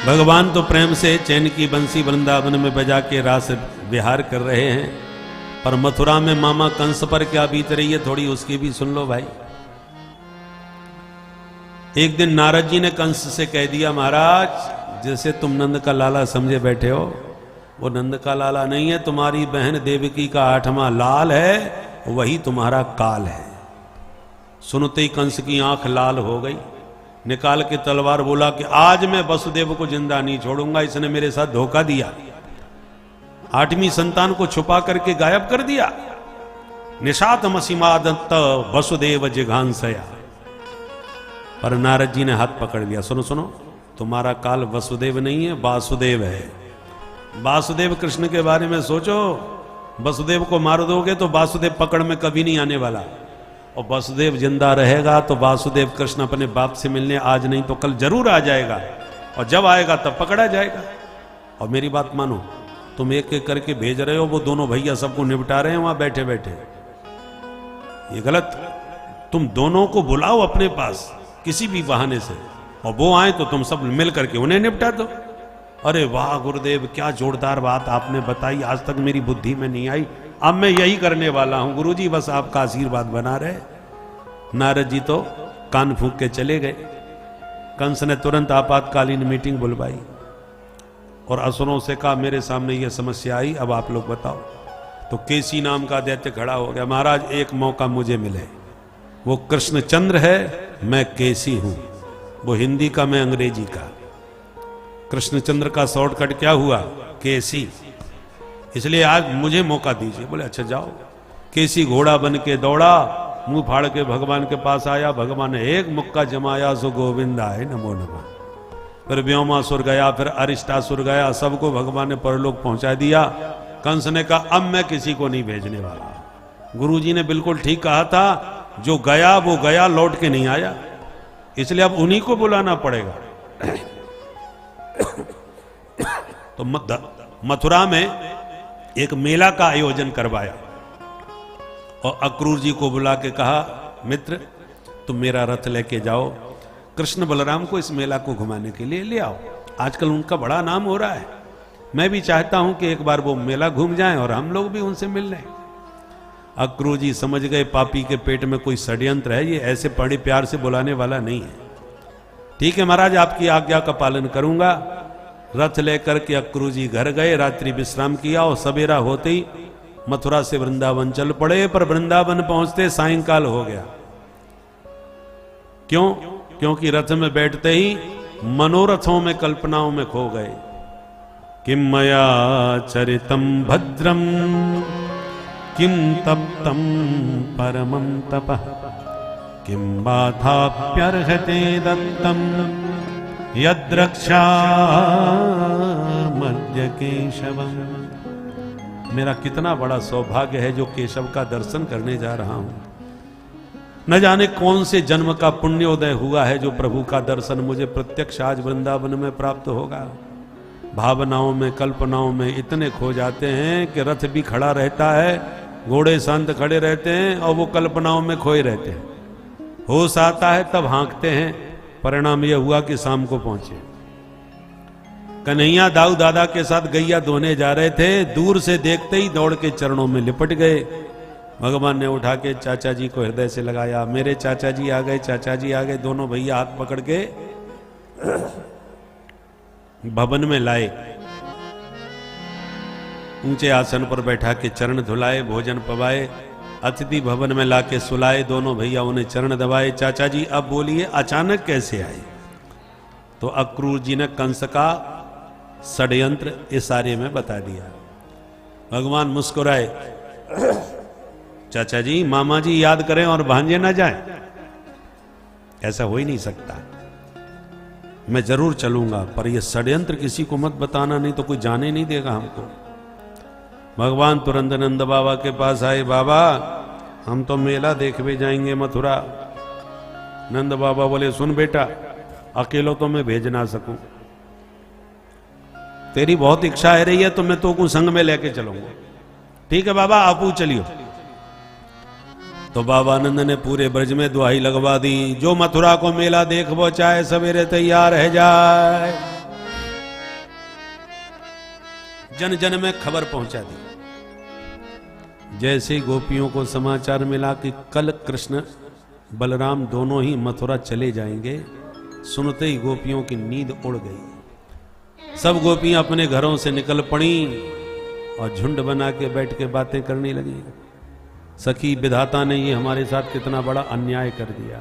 भगवान तो प्रेम से चैन की बंसी वृंदावन में बजा के रास विहार कर रहे हैं, पर मथुरा में मामा कंस पर क्या बीत रही है थोड़ी उसकी भी सुन लो भाई। एक दिन नारद जी ने कंस से कह दिया, महाराज जैसे तुम नंद का लाला समझे बैठे हो, वो नंद का लाला नहीं है, तुम्हारी बहन देवकी का 8वां लाल है, वही तुम्हारा काल है। सुनते ही कंस की आंख लाल हो गई, निकाल के तलवार बोला कि आज मैं वसुदेव को जिंदा नहीं छोड़ूंगा, इसने मेरे साथ धोखा दिया, 8वीं संतान को छुपा करके गायब कर दिया। निशात मसीमादत्त वसुदेव जिघांसया। पर नारद जी ने हाथ पकड़ लिया, सुनो सुनो, तुम्हारा काल वसुदेव नहीं है, वासुदेव है। वासुदेव कृष्ण के बारे में सोचो, वसुदेव को मार दोगे तो वासुदेव पकड़ में कभी नहीं आने वाला, और वसुदेव जिंदा रहेगा तो वासुदेव कृष्ण अपने बाप से मिलने आज नहीं तो कल जरूर आ जाएगा, और जब आएगा तब पकड़ा जाएगा। और मेरी बात मानो, तुम एक एक करके भेज रहे हो, वो दोनों भैया सबको निपटा रहे हैं वहां बैठे बैठे, ये गलत। तुम दोनों को बुलाओ अपने पास किसी भी बहाने से, और वो आए तो तुम सब मिल करके उन्हें निपटा दो। अरे वाह गुरुदेव, क्या जोरदार बात आपने बताई, आज तक मेरी बुद्धि में नहीं आई, अब मैं यही करने वाला हूं गुरुजी, बस आपका आशीर्वाद बना रहे। नारद जी तो कान फूंक के चले गए। कंस ने तुरंत आपातकालीन मीटिंग बुलवाई और असुरों से कहा, मेरे सामने ये समस्या आई, अब आप लोग बताओ। तो केसी नाम का दैत्य खड़ा हो गया, महाराज एक मौका मुझे मिले, वो कृष्णचंद्र है, मैं केसी हूं, वो हिंदी का मैं अंग्रेजी का। कृष्णचंद्र का शॉर्टकट क्या हुआ, केसी, इसलिए आज मुझे मौका दीजिए। बोले अच्छा जाओ। केसी घोड़ा बन के दौड़ा, मुंह फाड़ के भगवान के पास आया, भगवान ने एक मुक्का जमाया, सो गोविंदा है नमो नमः। फिर व्योमासुर गया, फिर अरिष्टासुर गया, सबको भगवान ने परलोक पहुंचा दिया। कंस ने कहा अब मैं किसी को नहीं भेजने वाला। गुरुजी ने बिल्कुल ठीक कहा था, जो गया वो गया, लौट के नहीं आया, इसलिए अब उन्हीं को बुलाना पड़ेगा। तो मथुरा में एक मेला का आयोजन करवाया और अक्रूर जी को बुला के कहा, मित्र तुम मेरा रथ लेके जाओ, कृष्ण बलराम को इस मेला को घुमाने के लिए ले आओ, आजकल उनका बड़ा नाम हो रहा है, मैं भी चाहता हूं कि एक बार वो मेला घूम जाएं और हम लोग भी उनसे मिल लें। अक्रूर जी समझ गए पापी के पेट में कोई षड्यंत्र है, ये ऐसे बड़े प्यार से बुलाने वाला नहीं है। ठीक है महाराज, आपकी आज्ञा का पालन करूंगा। रथ लेकर के अक्रूर जी घर गए, रात्रि विश्राम किया और सवेरा होते ही मथुरा से वृंदावन चल पड़े। पर वृंदावन पहुंचते सायंकाल हो गया। क्यों? क्योंकि रथ में बैठते ही मनोरथों में, कल्पनाओं में खो गए। किम मया चरितम भद्रम किम तप्तम परमं तपः किम बाधाप्यर्हते दत्तम यद्रक्षा मध्य केशवम। मेरा कितना बड़ा सौभाग्य है जो केशव का दर्शन करने जा रहा हूं। न जाने कौन से जन्म का पुण्योदय हुआ है जो प्रभु का दर्शन मुझे प्रत्यक्ष आज वृंदावन में प्राप्त होगा। भावनाओं में, कल्पनाओं में इतने खो जाते हैं कि रथ भी खड़ा रहता है, घोड़े संत खड़े रहते हैं और वो कल्पनाओं में खोए रहते हैं। होश आता है तब हाँकते हैं, परिणाम यह हुआ कि शाम को पहुंचे। कन्हैया दाऊ दादा के साथ गैया धोने जा रहे थे, दूर से देखते ही दौड़ के चरणों में लिपट गए। भगवान ने उठा के चाचा जी को हृदय से लगाया, मेरे चाचा जी आ गए, चाचा जी आ गए। दोनों भैया हाथ पकड़ के भवन में लाए, ऊंचे आसन पर बैठा के चरण धुलाए, भोजन पवाए, अतिथि भवन में लाके सुलाए। दोनों भैया उन्हें चरण दबाए। चाचा जी अब बोलिए अचानक कैसे आए? तो अक्रूर जी ने कंस का षड्यंत्र इशारे में बता दिया। भगवान मुस्कुराए, चाचा जी मामा जी याद करें और भांजे ना जाएं, ऐसा हो ही नहीं सकता। मैं जरूर चलूंगा, पर यह षड्यंत्र किसी को मत बताना, नहीं तो कोई जाने नहीं देगा हमको। भगवान तुरंत नंद बाबा के पास आए, बाबा हम तो मेला देखने जाएंगे मथुरा। नंद बाबा बोले, सुन बेटा, अकेलो तो मैं भेज ना सकूं, तेरी बहुत इच्छा है रही है तो मैं तो को संग में लेके चलूंगा। ठीक है बाबा, आपू चलियो। तो बाबा नंद ने पूरे ब्रज में दुहाई लगवा दी, जो मथुरा को मेला देखो चाहे सवेरे तैयार है जाए। जन जन में खबर पहुंचा दी। जैसे गोपियों को समाचार मिला कि कल कृष्ण बलराम दोनों ही मथुरा चले जाएंगे, सुनते ही गोपियों की नींद उड़ गई। सब गोपियां अपने घरों से निकल पड़ी और झुंड बना के बैठ के बातें करने लगी। सखी, विधाता ने ये हमारे साथ कितना बड़ा अन्याय कर दिया।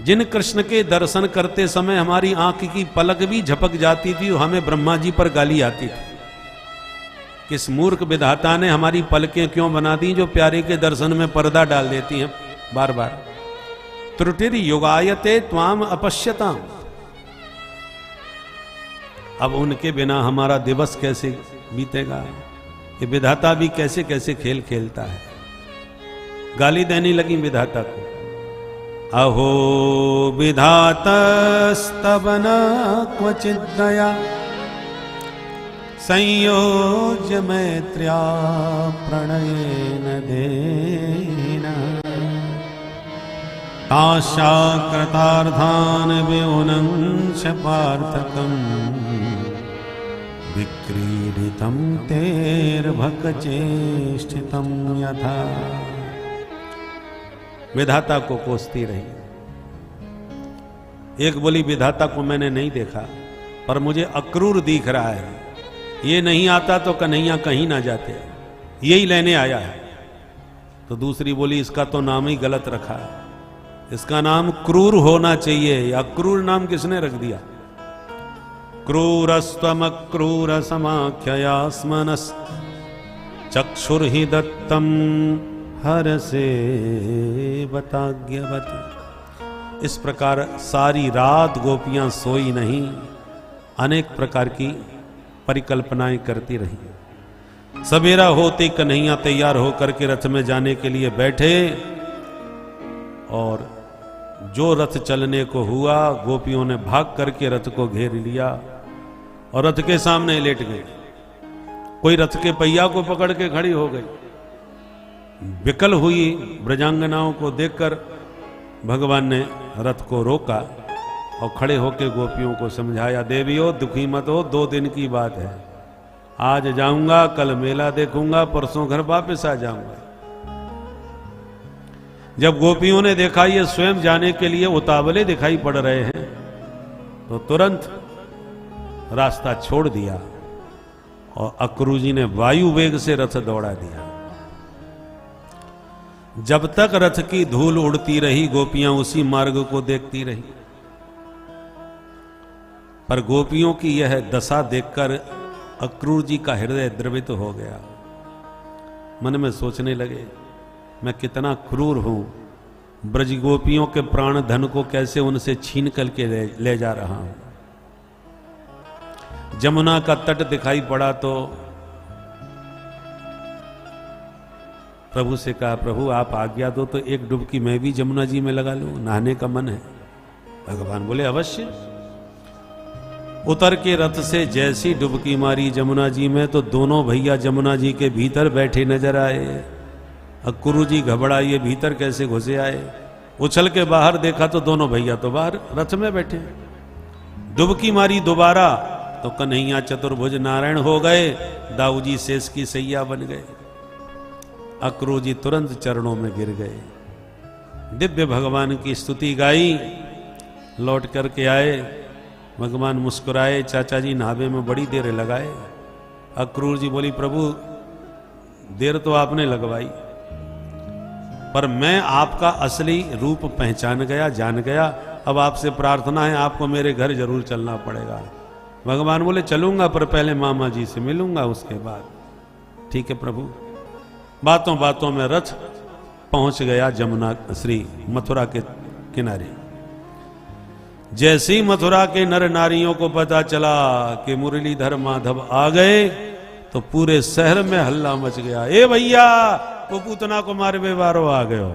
जिन कृष्ण के दर्शन करते समय हमारी आंख की पलक भी झपक जाती थी, हमें ब्रह्मा जी पर गाली आती थी। किस मूर्ख विधाता ने हमारी पलकें क्यों बना दी जो प्यारे के दर्शन में पर्दा डाल देती हैं बार बार। त्रुटिर युगायते त्वाम अपश्यताम। अब उनके बिना हमारा दिवस कैसे बीतेगा? ये विधाता भी कैसे कैसे खेल खेलता है। गाली देने लगी विधाता को। अहो विधातस्तव न क्वचित् दया संयोज्य मैत्र्या प्रणयेन देना आशाकृतार्थान् विउनंश पार्थकम् विक्रीडितं तेर्भकचेष्टितं यथा। विधाता को कोसती रही। एक बोली, विधाता को मैंने नहीं देखा पर मुझे अक्रूर दिख रहा है। ये नहीं आता तो कन्हैया कहीं ना जाते, यही लेने आया है। तो दूसरी बोली, इसका तो नाम ही गलत रखा है, इसका नाम क्रूर होना चाहिए। या क्रूर नाम किसने रख दिया? क्रूरस्त्वमक्रूर समाख्ययास्मनस् चक्षुर्हि दत्तम हर से बताज्ञवत। इस प्रकार सारी रात गोपियां सोई नहीं, अनेक प्रकार की परिकल्पनाएं करती रही। सवेरा होते कन्हैया तैयार होकर के रथ में जाने के लिए बैठे और जो रथ चलने को हुआ, गोपियों ने भाग करके रथ को घेर लिया और रथ के सामने लेट गए। कोई रथ के पहिया को पकड़ के खड़ी हो गई। विकल हुई ब्रजांगनाओं को देखकर भगवान ने रथ को रोका और खड़े होकर गोपियों को समझाया, देवियों दुखी मत हो, 2 दिन की बात है। आज जाऊंगा, कल मेला देखूंगा, परसों घर वापस आ जाऊंगा। जब गोपियों ने देखा ये स्वयं जाने के लिए उतावले दिखाई पड़ रहे हैं तो तुरंत रास्ता छोड़ दिया और अक्रू जी ने वायु वेग से रथ दौड़ा दिया। जब तक रथ की धूल उड़ती रही, गोपियां उसी मार्ग को देखती रही। पर गोपियों की यह दशा देखकर अक्रूर जी का हृदय द्रवित हो गया। मन में सोचने लगे, मैं कितना क्रूर हूं, ब्रज गोपियों के प्राण धन को कैसे उनसे छीन करके ले जा रहा हूं। जमुना का तट दिखाई पड़ा तो प्रभु से कहा, प्रभु आप आज्ञा दो तो एक डुबकी मैं भी जमुना जी में लगा लूं, नहाने का मन है। भगवान बोले अवश्य। उतर के रथ से जैसी डुबकी मारी जमुना जी में तो दोनों भैया जमुना जी के भीतर बैठे नजर आए। अक्रू जी घबराए, भीतर कैसे घुसे आए। उछल के बाहर देखा तो दोनों भैया तो बाहर रथ में बैठे। डुबकी मारी दोबारा तो कन्हैया चतुर्भुज नारायण हो गए, दाऊ जी शेष की सैया बन गए। अक्रू जी तुरंत चरणों में गिर गए, दिव्य भगवान की स्तुति गाई। लौट करके आए, भगवान मुस्कुराए, चाचा जी नहावे में बड़ी देर लगाए। अक्रूर जी बोली, प्रभु देर तो आपने लगवाई पर मैं आपका असली रूप पहचान गया, जान गया। अब आपसे प्रार्थना है, आपको मेरे घर जरूर चलना पड़ेगा। भगवान बोले चलूंगा पर पहले मामा जी से मिलूंगा, उसके बाद। ठीक है प्रभु। बातों बातों में रथ पहुंच गया जमुना श्री मथुरा के किनारे। जैसे ही मथुरा के नर नारियों को पता चला कि मुरलीधर माधव आ गए तो पूरे शहर में हल्ला मच गया। ए भैया वो पूतना को मारे वारो आ गयो,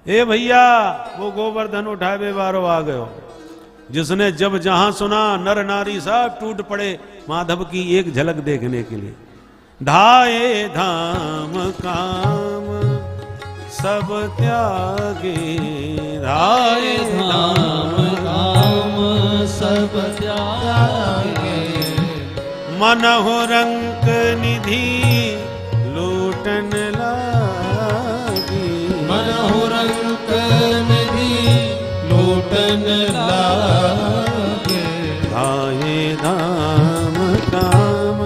ए भैया वो गोवर्धन उठावे वारो आ गयो। जिसने जब जहां सुना नर नारी सब टूट पड़े माधव की एक झलक देखने के लिए। धाये धाम काम सब त्यागे, धाये धाम काम सब त्यागे, मनहु रंक निधि लूटन लागी, मनहु रंक निधि लूटन लागे। आए धाम काम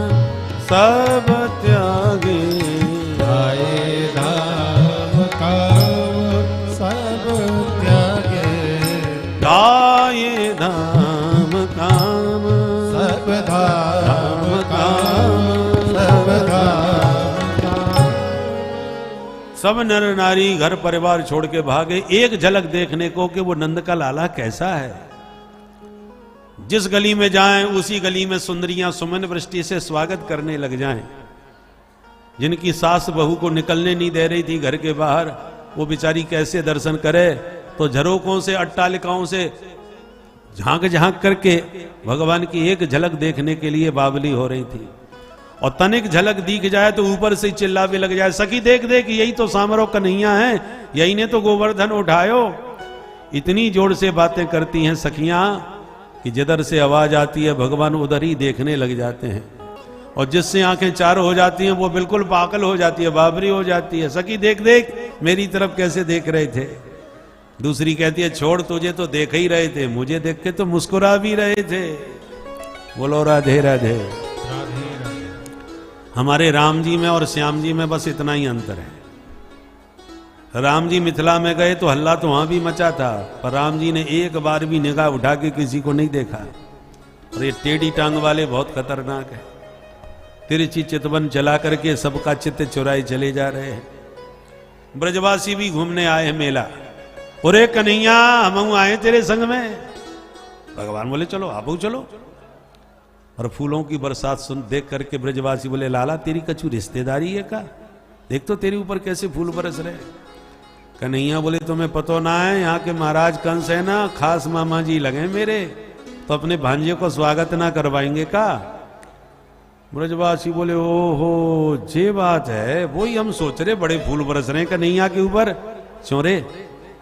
सब त्यागे, आए धाम काम सब त्यागे। आए धाम काम सब धाम काम सब धाम काम। सब नर नारी घर परिवार छोड़ के भागे एक झलक देखने को कि वो नंद का लाला कैसा है। जिस गली में जाएं उसी गली में सुंदरियां सुमन वृष्टि से स्वागत करने लग जाएं। जिनकी सास बहू को निकलने नहीं दे रही थी घर के बाहर, वो बेचारी कैसे दर्शन करे, तो झरोकों से अट्टालिकाओं से झांक झांक करके भगवान की एक झलक देखने के लिए बावली हो रही थी। और तनिक झलक दिख जाए तो ऊपर से चिल्ला भी लग जाए, सखी देख देख यही तो सामरो कन्हैया है, यही ने तो गोवर्धन उठायो। इतनी जोर से बातें करती हैं सखियां कि जिधर से आवाज आती है भगवान उधर ही देखने लग जाते हैं। और जिससे आंखें चारों हो जाती हैं वो बिल्कुल पागल हो जाती है, बाबरी हो जाती है, सखी देख देख मेरी तरफ कैसे देख रहे थे। दूसरी कहती है छोड़ तुझे तो देख ही रहे थे, मुझे देख के तो मुस्कुरा भी रहे थे। बोलो राधे राधे। हमारे राम जी में और श्याम जी में बस इतना ही अंतर है। राम जी मिथिला में गए तो हल्ला तो वहां भी मचा था, पर राम जी ने एक बार भी निगाह उठा के किसी को नहीं देखा। और ये टेढ़ी टांग वाले बहुत खतरनाक है, तिरछी चितवन चला करके सबका चित्त चुराए चले जा रहे हैं। ब्रजवासी भी घूमने आए हैं मेला, अरे कन्हैया हम आए तेरे संग में। भगवान बोले चलो आप चलो। और फूलों की बरसात सुन देख करके ब्रजवासी बोले लाला तेरी कछु रिश्तेदारी है का, देख तो तेरे ऊपर कैसे फूल बरस रहे। कन्हैया बोले तुम्हें पतो ना है, यहाँ के महाराज कंस है ना, खास मामा जी लगे मेरे, तो अपने भांजे को स्वागत ना करवाएंगे का। ब्रजवासी बोले ओहो ये बात है, वही हम सोच रहे बड़े फूल बरस रहे कन्हैया के ऊपर। चोरे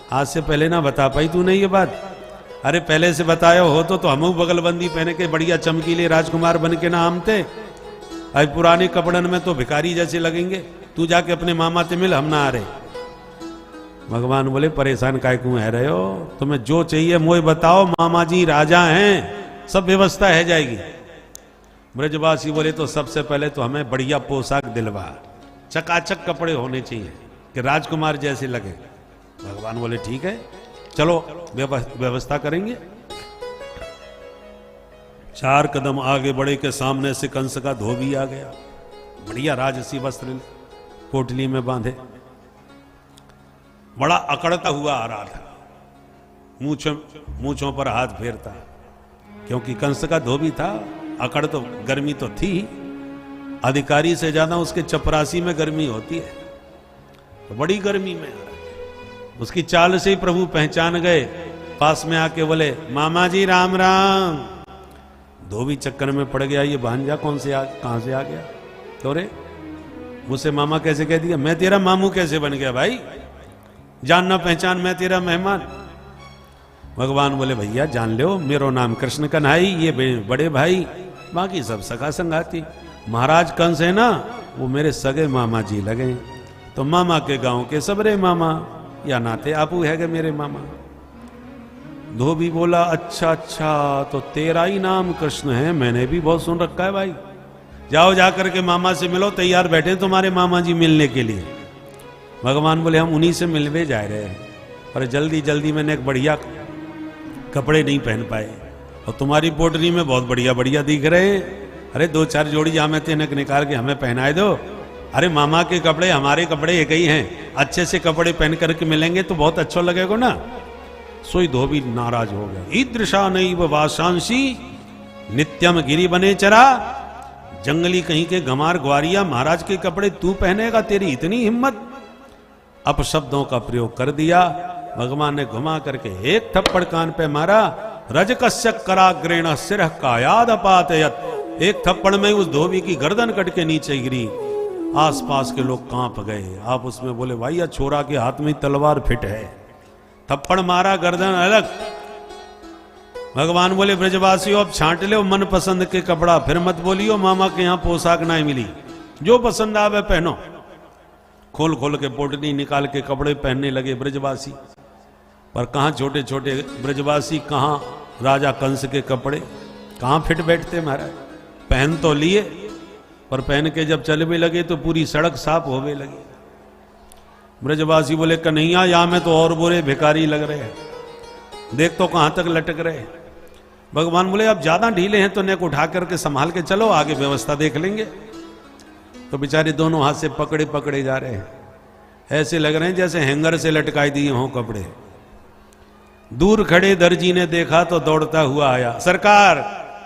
आज से पहले ना बता पाई तूने ये बात, अरे पहले से बताया हो तो हम बगलबंदी पहने के बढ़िया चमकीले राजकुमार बन के ना आमते। अब पुराने कपड़न में तो भिखारी जैसे लगेंगे, तू जाके अपने मामा से मिल, हम ना आ रहे। भगवान बोले परेशान काय क्यों है रहे हो, तुम्हें जो चाहिए मोए बताओ, मामा जी राजा हैं, सब व्यवस्था है जाएगी। ब्रजवासी बोले तो सबसे पहले तो हमें बढ़िया पोशाक दिलवा, चकाचक कपड़े होने चाहिए कि राजकुमार जैसे लगे। भगवान बोले ठीक है चलो व्यवस्था करेंगे। 4 कदम आगे बढ़े के सामने से कंस का धोबी आ गया, बढ़िया राजसी वस्त्र पोटली में बांधे, बड़ा अकड़ता हुआ आ रहा था, मूंछों पर हाथ फेरता, क्योंकि कंस का धोबी था। अकड़ तो गर्मी तो थी, अधिकारी से ज्यादा उसके चपरासी में गर्मी होती है, तो बड़ी गर्मी में आ रहा है। उसकी चाल से ही प्रभु पहचान गए, पास में आके बोले मामा जी राम राम। धोबी चक्कर में पड़ गया, ये भांजा कहां से आ गया, तो रे मुझसे मामा कैसे कह दिया, मैं तेरा मामू कैसे बन गया भाई, जानना पहचान मैं तेरा मेहमान। भगवान बोले भैया जान लो मेरो नाम कृष्ण कन्हाई, ये बड़े भाई, बाकी सब सगा संगाती। महाराज कंस है ना, वो मेरे सगे मामा जी लगे, तो मामा के गांव के सबरे मामा या नाते आपू है गए मेरे मामा। धोबी बोला अच्छा अच्छा तो तेरा ही नाम कृष्ण है, मैंने भी बहुत सुन रखा है भाई, जाओ जाकर के मामा से मिलो, तैयार बैठे तुम्हारे मामा जी मिलने के लिए। भगवान बोले हम उन्हीं से मिलने जा रहे हैं, पर जल्दी जल्दी मैंने एक बढ़िया कपड़े नहीं पहन पाए, और तुम्हारी पोटली में बहुत बढ़िया बढ़िया दिख रहे, अरे 2-4 जोड़ी जामे तेनक निकाल के हमें पहनाए दो। अरे मामा के कपड़े हमारे कपड़े एक ही हैं, अच्छे से कपड़े पहन करके मिलेंगे तो बहुत अच्छा लगेगा ना। सोई धोबी नाराज हो गया, ईदृशा नैव वासांसी नित्यम गिरी बने चरा, जंगली कहीं के गमार ग्वारिया महाराज के कपड़े तू पहनेगा, तेरी इतनी हिम्मत। अपशब्दों का प्रयोग कर दिया। भगवान ने घुमा करके एक थप्पड़ कान पे मारा, रजकस्य कराग्रेण सिरह कायाद पातयत, एक थप्पड़ में उस धोबी की गर्दन कट के नीचे गिरी। आसपास के लोग कांप गए, आप उसमें बोले भाई या छोरा के हाथ में तलवार फिट है, थप्पड़ मारा गर्दन अलग। भगवान बोले ब्रजवासियों अब छांट लो मन पसंद के कपड़ा, फिर मत बोलियो मामा के यहाँ पोशाक ना मिली, जो पसंद आवे पहनो। खोल खोल के पोटली निकाल के कपड़े पहनने लगे ब्रजवासी। पर कहाँ छोटे छोटे ब्रजवासी, कहाँ राजा कंस के कपड़े, कहाँ फिट बैठते महाराज। पहन तो लिए पर पहन के जब चल भी लगे तो पूरी सड़क साफ होने लगी। ब्रजवासी बोले कन्हैया यहाँ में तो और बुरे भिखारी लग रहे हैं, देख तो कहाँ तक लटक रहे। भगवान बोले अब ज्यादा ढीले हैं तो नेक उठा करके संभाल के चलो, आगे व्यवस्था देख लेंगे। तो बेचारे दोनों हाथ से पकड़े पकड़े जा रहे हैं, ऐसे लग रहे हैं जैसे हैंगर से लटकाई दिए हों कपड़े। दूर खड़े दर्जी ने देखा तो दौड़ता हुआ आया, सरकार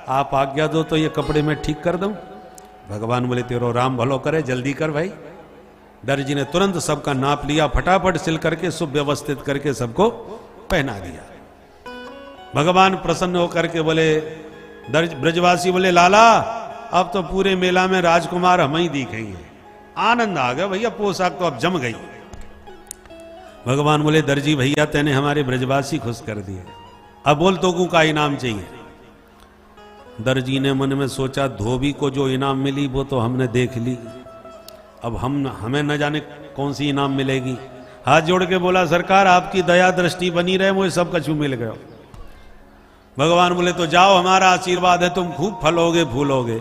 आप आज्ञा दो तो ये कपड़े मैं ठीक कर दूं। भगवान बोले तेरो राम भलो करे, जल्दी कर भाई। दर्जी ने तुरंत सबका नाप लिया, फटाफट सिल करके सुव्यवस्थित करके सबको पहना दिया। भगवान प्रसन्न होकर के बोले, ब्रजवासी बोले लाला अब तो पूरे मेला में राजकुमार हम ही दिखेंगे। आनंद आ गया भैया, पोशाक तो अब जम गई। भगवान बोले दर्जी भैया तेने हमारे ब्रजवासी खुश कर दिए, अब बोल तो का इनाम चाहिए। दर्जी ने मन में सोचा धोबी को जो इनाम मिली वो तो हमने देख ली, अब हमें न जाने कौन सी इनाम मिलेगी। हाथ जोड़ के बोला सरकार आपकी दया दृष्टि बनी रहे, मुझे सब कछु मिल गया। भगवान बोले तो जाओ हमारा आशीर्वाद है, तुम खूब फलोगे फूलोगे।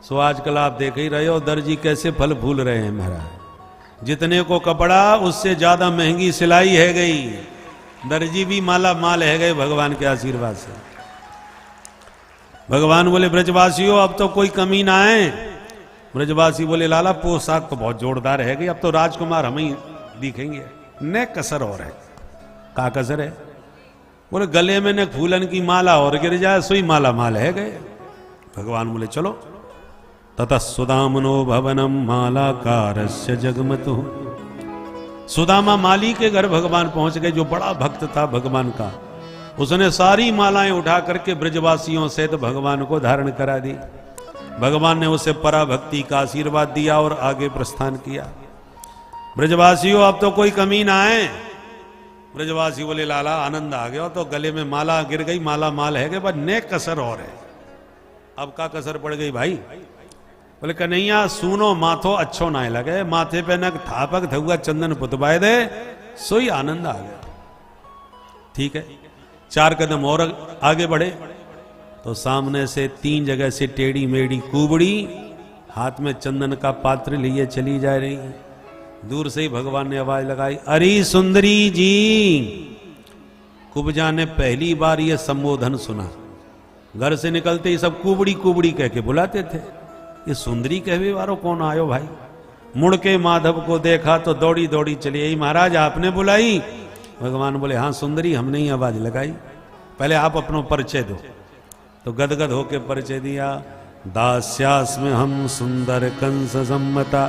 सो आजकल आप देख ही रहे हो दर्जी कैसे फल फूल रहे हैं महाराज। जितने को कपड़ा उससे ज्यादा महंगी सिलाई है गई, दर्जी भी माला माल है गए भगवान के आशीर्वाद से। भगवान बोले ब्रजवासियों अब तो कोई कमी ना है। ब्रजवासी बोले लाला पोशाक तो बहुत जोरदार है गई, अब तो राजकुमार हम ही दिखेंगे, न कसर और है। का कसर है? बोले गले में न फूलन की माला और गिर जाए सोई माला माल है गए। भगवान बोले चलो। ततः सुदामनो भवनम मालाकारस्य जगमतु। सुदामा माली के घर भगवान पहुंच गए, जो बड़ा भक्त था भगवान का। उसने सारी मालाएं उठा करके ब्रजवासियों से तो भगवान को धारण करा दी। भगवान ने उसे पराभक्ति का आशीर्वाद दिया और आगे प्रस्थान किया। ब्रजवासियों अब तो कोई कमी ना है। ब्रजवासी बोले लाला आनंद आ गया, तो गले में माला गिर गई, माला माल है गए, पर नेक कसर और है। अब का कसर पड़ गई भाई? बोले कन्हैया सुनो माथो अच्छो ना लगे, माथे पे न थापक धुआ चंदन पुतवाए दे, सोई आनंद आ गया। ठीक है, 4 कदम और आगे बढ़े तो सामने से 3 जगह से टेढ़ी मेढ़ी कुबड़ी हाथ में चंदन का पात्र लिए चली जा रही। दूर से ही भगवान ने आवाज लगाई, अरे सुंदरी जी। कुब्जा ने पहली बार यह संबोधन सुना। घर से निकलते ही सब कुबड़ी कुबड़ी कह के बुलाते थे, ये सुंदरी कहवे वालो कौन आयो भाई? मुड़ के माधव को देखा तो दौड़ी दौड़ी चली आई, महाराज आपने बुलाई? भगवान बोले हाँ सुंदरी हमने ही आवाज लगाई, पहले आप अपना परिचय दो। तो गदगद होके परिचय दिया, दास्यास्म हम सुंदर कंस सम्मता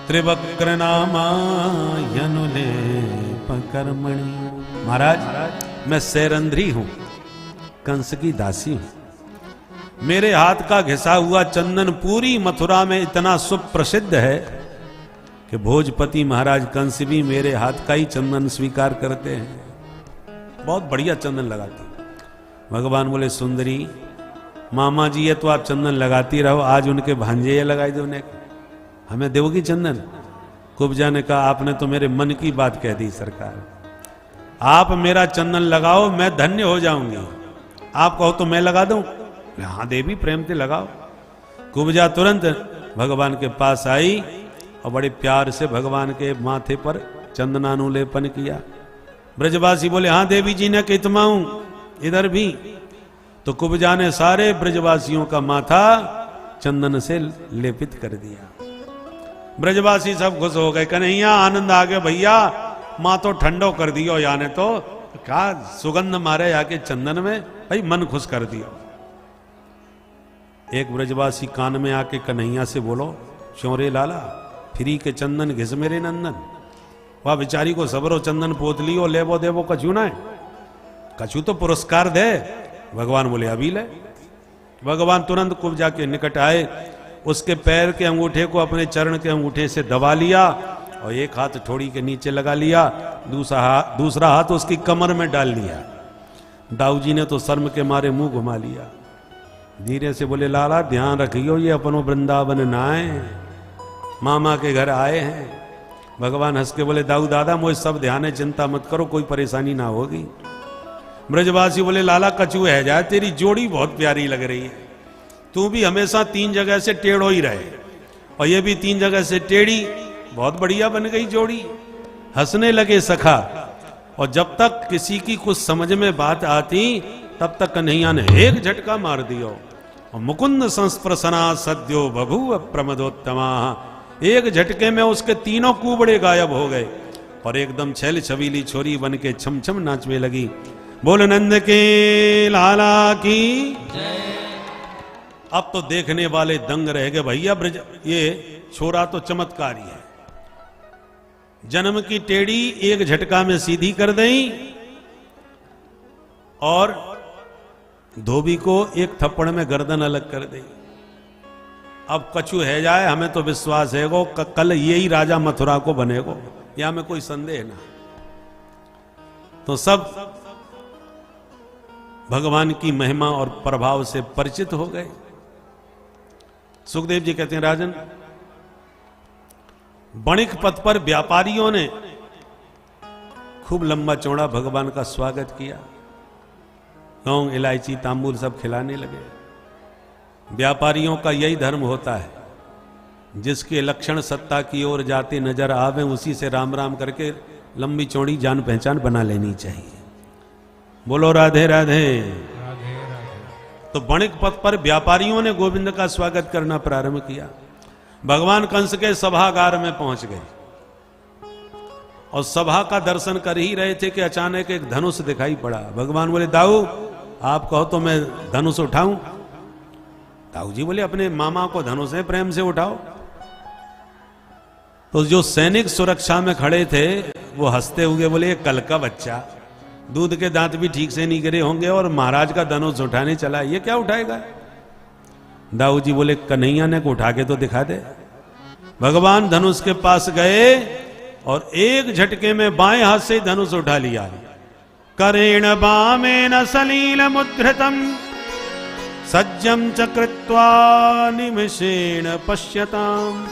त्रिवक्र नामायनुले पकर्मणि। महाराज मैं सैरंध्री हूं, कंस की दासी हूं। मेरे हाथ का घिसा हुआ चंदन पूरी मथुरा में इतना सुप्रसिद्ध है कि भोजपति महाराज कंस भी मेरे हाथ का ही चंदन स्वीकार करते हैं, बहुत बढ़िया चंदन लगाते हैं। भगवान बोले सुंदरी मामा जी है तो आप चंदन लगाती रहो, आज उनके भांजे लगाई दो, उन्हें हमें देवोगी चंदन? कुब्जा ने कहा आपने तो मेरे मन की बात कह दी सरकार, आप मेरा चंदन लगाओ मैं धन्य हो जाऊंगी, आप कहो तो मैं लगा दूं? हाँ देवी प्रेम से लगाओ। कुब्जा तुरंत भगवान के पास आई और बड़े प्यार से भगवान के माथे पर चंदनानुलेपन किया। ब्रजवासी बोले हाँ देवी जी ने कितमाऊं इधर भी। तो कुब्जा ने सारे ब्रजवासियों का माथा चंदन से लेपित कर दिया। ब्रजवासी सब खुश हो गए, कन्हैया आनंद आ गया भैया, माँ तो ठंडो कर दियो, याने तो क्या सुगंध मारे आके चंदन में, भाई मन खुश कर दियो। एक ब्रजवासी कान में आके कन्हैया से बोलो, शौर्य लाला फ्री के चंदन घिस मेरे नंदन। वह बेचारी को सबरो चंदन पोत लियो, लेवो देवो कछु ना है, कछु तो पुरस्कार दे। भगवान बोले अभी ले। भगवान तुरंत कुब्जा के निकट आए, उसके पैर के अंगूठे को अपने चरण के अंगूठे से दबा लिया और एक हाथ ठोड़ी के नीचे लगा लिया, दूसरा हाथ उसकी कमर में डाल लिया। दाऊ जी ने तो शर्म के मारे मुंह घुमा लिया। धीरे से बोले लाला ध्यान रखियो, ये अपनो वृंदावन ना आए, मामा के घर आए हैं। भगवान हंस के बोले दाऊ दादा मुझे सब ध्यान है, चिंता मत करो, कोई परेशानी ना होगी। ब्रजवासी बोले लाला कछुए है जाए, तेरी जोड़ी बहुत प्यारी लग रही है, तू भी हमेशा 3 जगह से टेढ़ो ही रहे और ये भी 3 जगह से टेढ़ी, बहुत बढ़िया बन गई जोड़ी। हंसने लगे सखा, और जब तक किसी की कुछ समझ में बात आती तब तक कन्हैया ने एक झटका मार दियो और मुकुंद संस्प्रसना सद्यो बभूव प्रमदोत्तमा, एक झटके में उसके 3 कूबड़े गायब हो गए और एकदम छैल छबीली छोरी बन के छम छम नाचने लगी। बोल नंद के लाला की। अब तो देखने वाले दंग रह गए, भैया ब्रज ये छोरा तो चमत्कारी है, जन्म की टेढ़ी एक झटका में सीधी कर दें और धोबी को एक थप्पड़ में गर्दन अलग कर दें। अब कछु है जाए, हमें तो विश्वास है वो कल यही राजा मथुरा को बनेगो, या में कोई संदेह ना। तो सब भगवान की महिमा और प्रभाव से परिचित हो गए। सुखदेव जी कहते हैं राजन, बणिक पथ पर व्यापारियों ने खूब लंबा चौड़ा भगवान का स्वागत किया, लौंग इलायची तांबूल सब खिलाने लगे। व्यापारियों का यही धर्म होता है, जिसके लक्षण सत्ता की ओर जाते नजर आवे उसी से राम राम करके लंबी चौड़ी जान पहचान बना लेनी चाहिए। बोलो राधे राधे। तो बणिक पथ पर व्यापारियों ने गोविंद का स्वागत करना प्रारंभ किया। भगवान कंस के सभागार में पहुंच गए और सभा का दर्शन कर ही रहे थे कि अचानक एक धनुष दिखाई पड़ा। भगवान बोले दाऊ आप कहो तो मैं धनुष उठाऊं? दाऊ जी बोले अपने मामा को धनुष है, प्रेम से उठाओ। तो जो सैनिक सुरक्षा में खड़े थे वो हंसते हुए बोले ये कल का बच्चा, दूध के दांत भी ठीक से नहीं गिरे होंगे और महाराज का धनुष उठाने चला, ये क्या उठाएगा? दाऊ जी बोले कन्हैया ने को उठा के तो दिखा दे। भगवान धनुष के पास गए और एक झटके में बाएं हाथ से धनुष उठा लिया। करेण बामेन सलील मुद्रितम सज्जम चकृत्वा निमिषेण पश्यताम।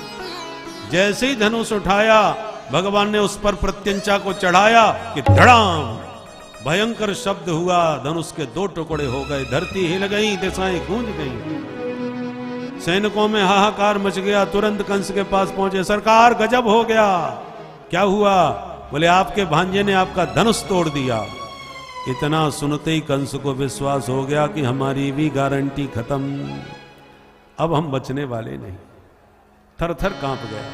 जैसे ही धनुष उठाया भगवान ने उस पर प्रत्यंचा को चढ़ाया कि धड़ाम भयंकर शब्द हुआ, धनुष के 2 टुकड़े हो गए, धरती हिल गई, दिशाएं गूंज गई, सैनिकों में हाहाकार मच गया। तुरंत कंस के पास पहुंचे, सरकार गजब हो गया, क्या हुआ? बोले आपके भांजे ने आपका धनुष तोड़ दिया। इतना सुनते ही कंस को विश्वास हो गया कि हमारी भी गारंटी खत्म, अब हम बचने वाले नहीं। थर थर कांप गया।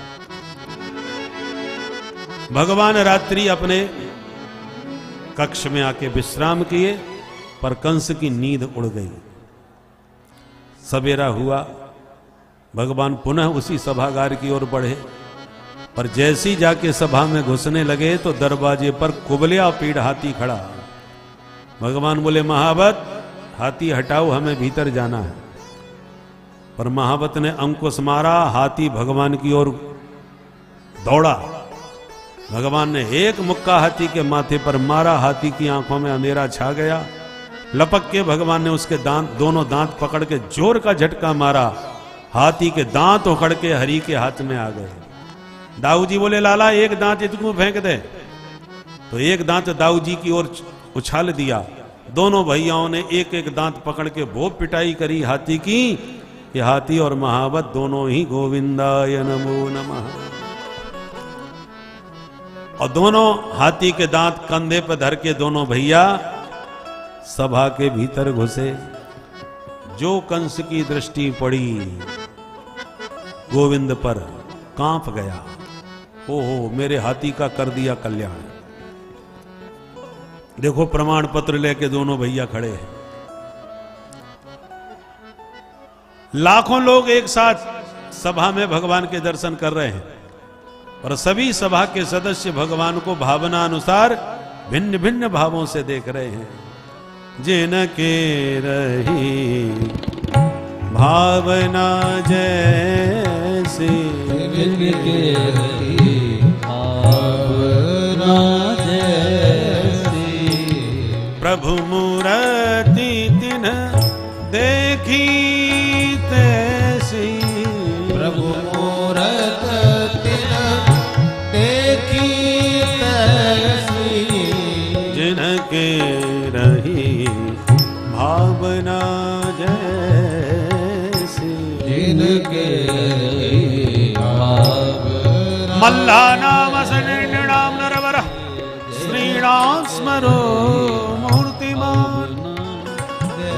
भगवान रात्रि अपने कक्ष में आके विश्राम किए, पर कंस की नींद उड़ गई। सवेरा हुआ, भगवान पुनः उसी सभागार की ओर बढ़े, पर जैसी जाके सभा में घुसने लगे तो दरवाजे पर कुबलिया पीड़ हाथी खड़ा। भगवान बोले महावत हाथी हटाओ, हमें भीतर जाना है। पर महावत ने अंकुश मारा, हाथी भगवान की ओर दौड़ा। भगवान ने एक मुक्का हाथी के माथे पर मारा, हाथी की आंखों में अंधेरा छा गया। लपक के भगवान ने उसके दोनों दांत पकड़ के जोर का झटका मारा, हाथी के दांत उखड़ के हरि के हाथ में आ गए। दाऊ जी बोले लाला एक दांत इतकू फेंक दे, तो एक दांत दाऊ जी की ओर उछाल दिया। दोनों भैयाओं ने एक एक दांत पकड़ के बहुत पिटाई करी हाथी की। ये हाथी और महावत दोनों ही गोविंदाय नमो नमः। और दोनों हाथी के दांत कंधे पर धर के दोनों भैया सभा के भीतर घुसे। जो कंस की दृष्टि पड़ी गोविंद पर कांप गया। ओहो मेरे हाथी का कर दिया कल्याण। देखो प्रमाण पत्र लेके दोनों भैया खड़े हैं। लाखों लोग एक साथ सभा में भगवान के दर्शन कर रहे हैं, और सभी सभा के सदस्य भगवान को भावना अनुसार भिन्न भिन्न भावों से देख रहे हैं। जिनके रही भावना जैसी, जिनके रही भावना जैसी, प्रभु मूरत देखी तैसी, प्रभु मूरत तिन देखी तैसी, जिनके रही भावना जैसी, जिनके भावना। मल्ला नाम सनिर्णाम नरवर श्रीणाम स्मरो मूर्तिमान,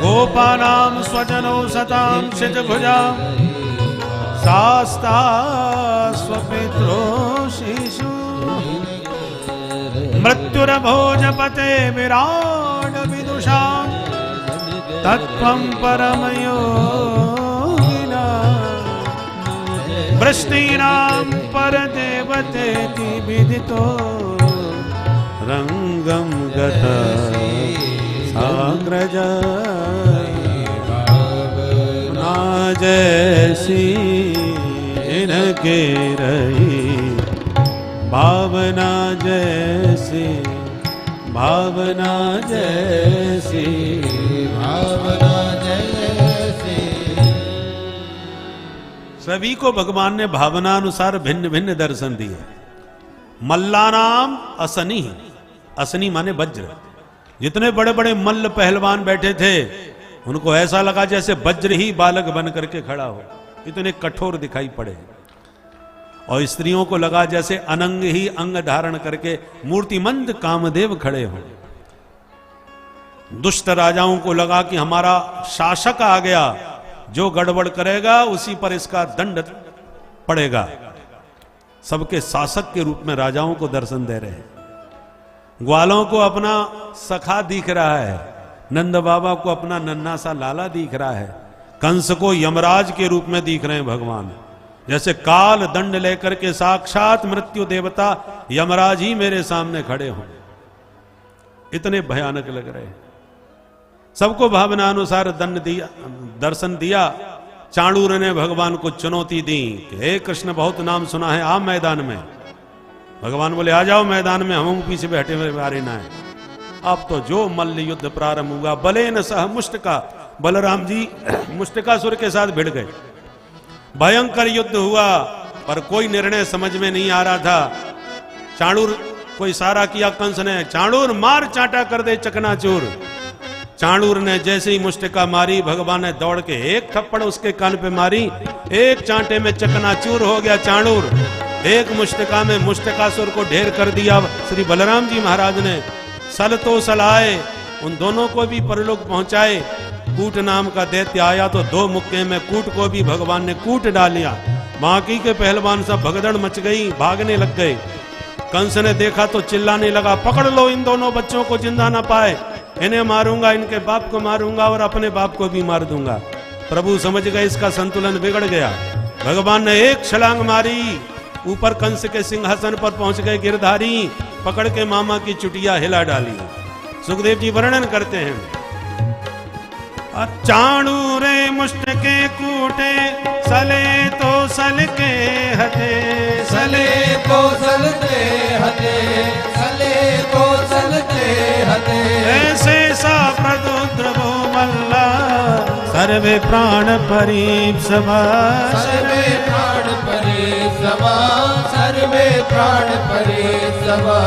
गोपानाम स्वजनो सताम शिजभुजा, शास्ता स्वपित्रो शिशु, मृत्युरभोजपते विराट विदुषा, तत्त्वं परमयोगिना, वृष्टीनां परदेवते की विदितो, रंगम गता साग्रजा, भावना जैसी इनके रही, भावना जैसी, भावना जैसी, भावना जैसी। सभी को भगवान ने भावनानुसार भिन्न भिन्न दर्शन दिए। मल्लानाम असनी, असनी माने वज्र। जितने बड़े बड़े मल्ल पहलवान बैठे थे उनको ऐसा लगा जैसे वज्र ही बालक बन करके खड़ा हो, इतने कठोर दिखाई पड़े। और स्त्रियों को लगा जैसे अनंग ही अंग धारण करके मूर्तिमंत कामदेव खड़े हों। दुष्ट राजाओं को लगा कि हमारा शासक आ गया, जो गड़बड़ करेगा उसी पर इसका दंड पड़ेगा। सबके शासक के रूप में राजाओं को दर्शन दे रहे हैं। ग्वालों को अपना सखा दिख रहा है, नंद बाबा को अपना नन्ना सा लाला दिख रहा है, कंस को यमराज के रूप में दिख रहे हैं भगवान। जैसे काल दंड लेकर के साक्षात मृत्यु देवता यमराज ही मेरे सामने खड़े हों, इतने भयानक लग रहे हैं। सबको भावनानुसार दंड दिया, दर्शन दिया। चाणूर ने भगवान को चुनौती दी कि हे कृष्ण, बहुत नाम सुना है, आ मैदान में। भगवान बोले आ जाओ मैदान में, हम पीछे बैठे हुए मारे ना है। अब तो जो मल्ल युद्ध प्रारंभ हुआ, बले न सह मुष्टका, बलराम जी मुष्टकासुर के साथ भिड़ गए। भयंकर युद्ध हुआ पर कोई निर्णय समझ में नहीं आ रहा था। चाणूर को इशारा किया कंस ने, चाणूर मार चाटा कर दे चकनाचूर। चाणूर ने जैसे ही मुष्टिका मारी, भगवान ने दौड़ के एक थप्पड़ उसके कान पे मारी, एक चांटे में चकनाचूर हो गया चाणूर। एक मुष्टिका में मुष्टिकासुर को ढेर कर दिया। श्री बलराम जी महाराज ने सल तो सलाए, उन दोनों को भी परलोक पहुंचाए। कूट नाम का दैत्य आया तो दो मुक्के में कूट को भी भगवान ने कूट डालिया। बाकी के पहलवान सब भगदड़ मच गई, भागने लग गए। कंस ने देखा तो चिल्लाने लगा, पकड़ लो इन दोनों बच्चों को, जिंदा ना पाए, इन्हें मारूंगा, इनके बाप को मारूंगा और अपने बाप को भी मार दूंगा। प्रभु समझ गए इसका संतुलन बिगड़ गया। भगवान ने एक छलांग मारी, ऊपर कंस के सिंहासन पर पहुंच गए गिरधारी, पकड़ के मामा की चुटिया हिला डाली। सुखदेव जी वर्णन करते हैं, चाणूरे मुष्ट के कूटे, सले तो सल के हटे, सले तो सल के हटे, सले तो सल के हटे। ऐसे सा प्रदुद्रवो मल्ला, सर्वे प्राण परीप सभा, सर्वे प्राण परीप सभा, सर्वे प्राण परीप सभा।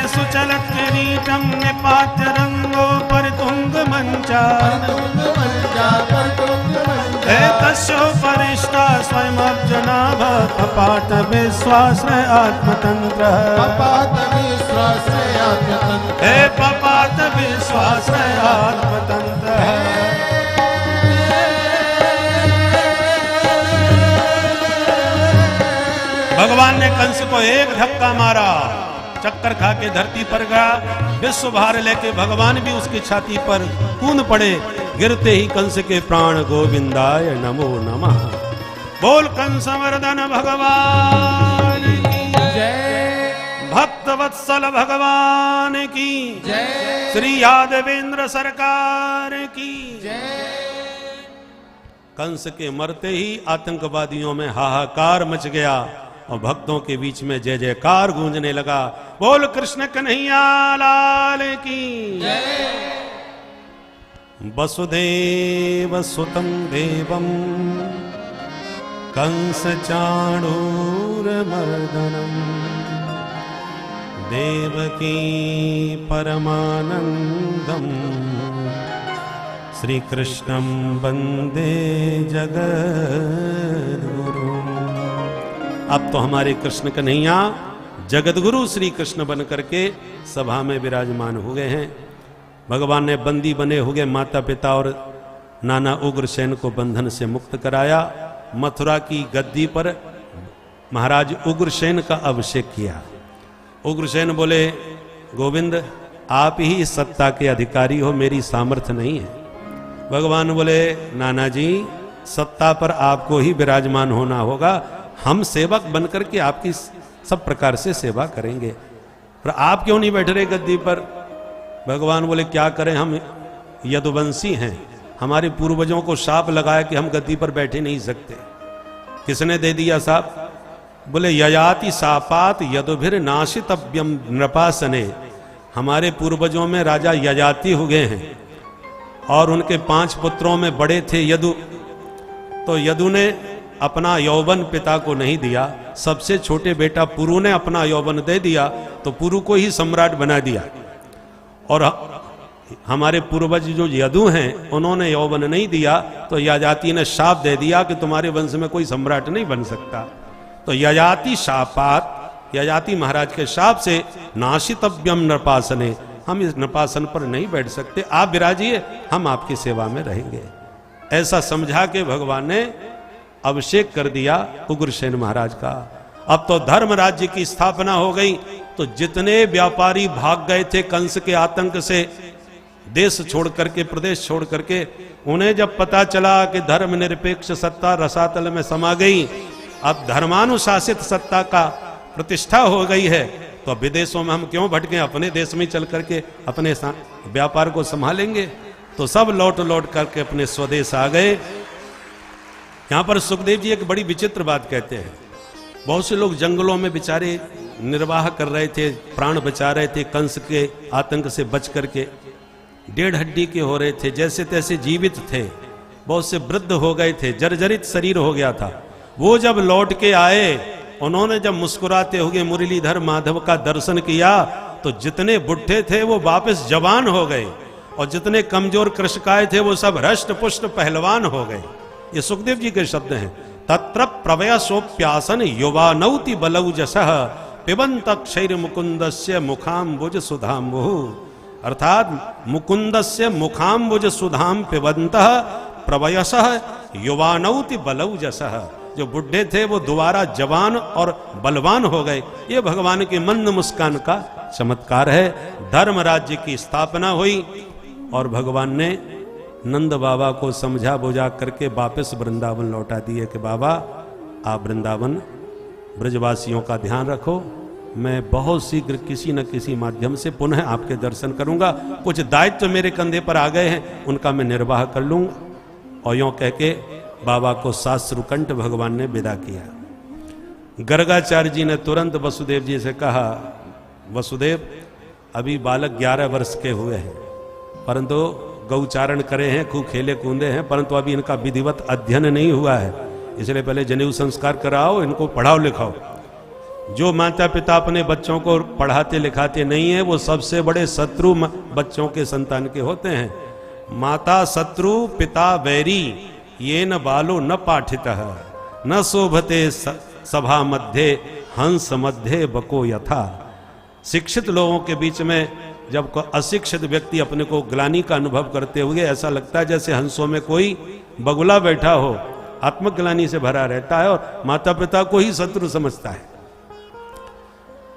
सुचलत किरीटम निपात्य रंगो पर तुंग मंचा, तस्योपरिष्टा स्वयं जनाभ, अपात विश्वास आत्मतंत्र, पपात विश्वास आत्मतंत्र, हे पपात विश्वास आत्मतंत्र। भगवान ने कंस को एक धक्का मारा, चक्कर खा के धरती पर गया। विश्व भार लेके भगवान भी उसकी छाती पर कूद पड़े। गिरते ही कंस के प्राण गोविंदाय नमो नमः। बोल कंस वर्धन भगवान की जय, भक्त वत्सल भगवान की जय, श्री यादवेंद्र सरकार की जय। कंस के मरते ही आतंकवादियों में हाहाकार मच गया। और भक्तों के बीच में जय जयकार गूंजने लगा। बोल कृष्ण कन्हैया लाल की वसुदेव सुतं देवं कंस चाणूरमर्दनम देवकी परमानंदम श्री कृष्णं वंदे जगद्गुरु। अब तो हमारे कृष्ण कन्हैया जगतगुरु श्री कृष्ण बन करके सभा में विराजमान हो गए हैं। भगवान ने बंदी बने हुए माता पिता और नाना उग्रसेन को बंधन से मुक्त कराया। मथुरा की गद्दी पर महाराज उग्रसेन का अभिषेक किया। उग्रसेन बोले, गोविंद आप ही इस सत्ता के अधिकारी हो, मेरी सामर्थ्य नहीं है। भगवान बोले, नाना जी सत्ता पर आपको ही विराजमान होना होगा, हम सेवक बनकर के आपकी सब प्रकार से सेवा करेंगे, पर आप क्यों नहीं बैठ रहे गद्दी पर? भगवान बोले, क्या करें, हम यदुवंशी हैं, हमारे पूर्वजों को शाप लगाया कि हम गद्दी पर बैठे नहीं सकते। किसने दे दिया शाप? बोले, ययाति शापात यदुभिर नाशितव्यम नृपासने। हमारे पूर्वजों में राजा ययाति हो गए हैं और उनके 5 पुत्रों में बड़े थे यदु। तो यदु ने अपना यौवन पिता को नहीं दिया, सबसे छोटे बेटा पुरु ने अपना यौवन दे दिया, तो पुरु को ही सम्राट बना दिया। और हमारे पूर्वज जो यदु हैं उन्होंने यौवन नहीं दिया, तो ययाति ने शाप दे दिया कि तुम्हारे वंश में कोई सम्राट नहीं बन सकता। तो ययाति शापात, ययाति महाराज के शाप से नाशितव्यम नृपासने, हम इस नृपासन पर नहीं बैठ सकते, आप विराजिए, हम आपकी सेवा में रहेंगे। ऐसा समझा के भगवान ने अभिषेक कर दिया उग्रसेन महाराज का। अब तो धर्म राज्य की स्थापना हो गई। तो जितने व्यापारी भाग गए थे कंस के आतंक से, देश छोड़ करके, प्रदेश छोड़ करके, उन्हें जब पता चला कि धर्म निरपेक्ष सत्ता रसातल में समा गई, अब धर्मानुशासित सत्ता का प्रतिष्ठा हो गई है, तो विदेशों में हम क्यों भटके, अपने देश में चल करके अपने व्यापार को संभालेंगे। तो सब लौट लौट करके अपने स्वदेश आ गए। यहां पर सुखदेव जी एक बड़ी विचित्र बात कहते हैं। बहुत से लोग जंगलों में बेचारे निर्वाह कर रहे थे, प्राण बचा रहे थे, कंस के आतंक से बच करके 1.5 हड्डी के हो रहे थे, जैसे तैसे जीवित थे। बहुत से वृद्ध हो गए थे, जर्जरित शरीर हो गया था। वो जब लौट के आए, उन्होंने जब मुस्कुराते हुए मुरलीधर माधव का दर्शन किया, तो जितने बुढ़े थे वो वापस जवान हो गए, और जितने कमजोर कृषकाय थे वो सब हृष्ट पुष्ट पहलवान हो गए। ये सुखदेव जी के शब्द हैं। तत्र प्रवयसोप्यासन युवानौति बलौजसः पिबंत क्षैर मुकुंदस्य मुखाम्बुज सुधाम्बु। अर्थात मुकुंदस्य मुखाम्बुज सुधाम पिबंतः प्रवयसः युवानौति बलौजसः। जो बुढ़े थे वो दोबारा जवान और बलवान हो गए। ये भगवान की मंद मुस्कान का चमत्कार है। धर्म राज्य की स्थापना हुई और भगवान ने नंद बाबा को समझा बुझा करके वापस वृंदावन लौटा दिए कि बाबा आप वृंदावन ब्रजवासियों का ध्यान रखो, मैं बहुत शीघ्र किसी न किसी माध्यम से पुनः आपके दर्शन करूंगा। कुछ दायित्व तो मेरे कंधे पर आ गए हैं, उनका मैं निर्वाह कर लूंगा। और यों कह के बाबा को साश्रुकंठ भगवान ने विदा किया। गर्गाचार्य जी ने तुरंत वसुदेव जी से कहा, वसुदेव अभी बालक 11 वर्ष के हुए हैं, परंतु गौचारण करे हैं, खूब खेले कूदे हैं, परंतु अभी इनका विधिवत अध्ययन नहीं हुआ है, इसलिए पहले जनेऊ संस्कार कराओ, इनको पढ़ाओ लिखाओ। जो माता पिता अपने बच्चों को पढ़ाते लिखाते नहीं है, वो सबसे बड़े शत्रु बच्चों के संतान के होते हैं। माता शत्रु पिता वैरी, ये न बालो न पाठितः न शोभते सभा मध्य हंस मध्य बको यथा। शिक्षित लोगों के बीच में जब अशिक्षित व्यक्ति अपने को ग्लानि का अनुभव करते हुए ऐसा लगता है जैसे हंसों में कोई बगुला बैठा हो, आत्मग्लानि से भरा रहता है और माता पिता को ही शत्रु समझता है।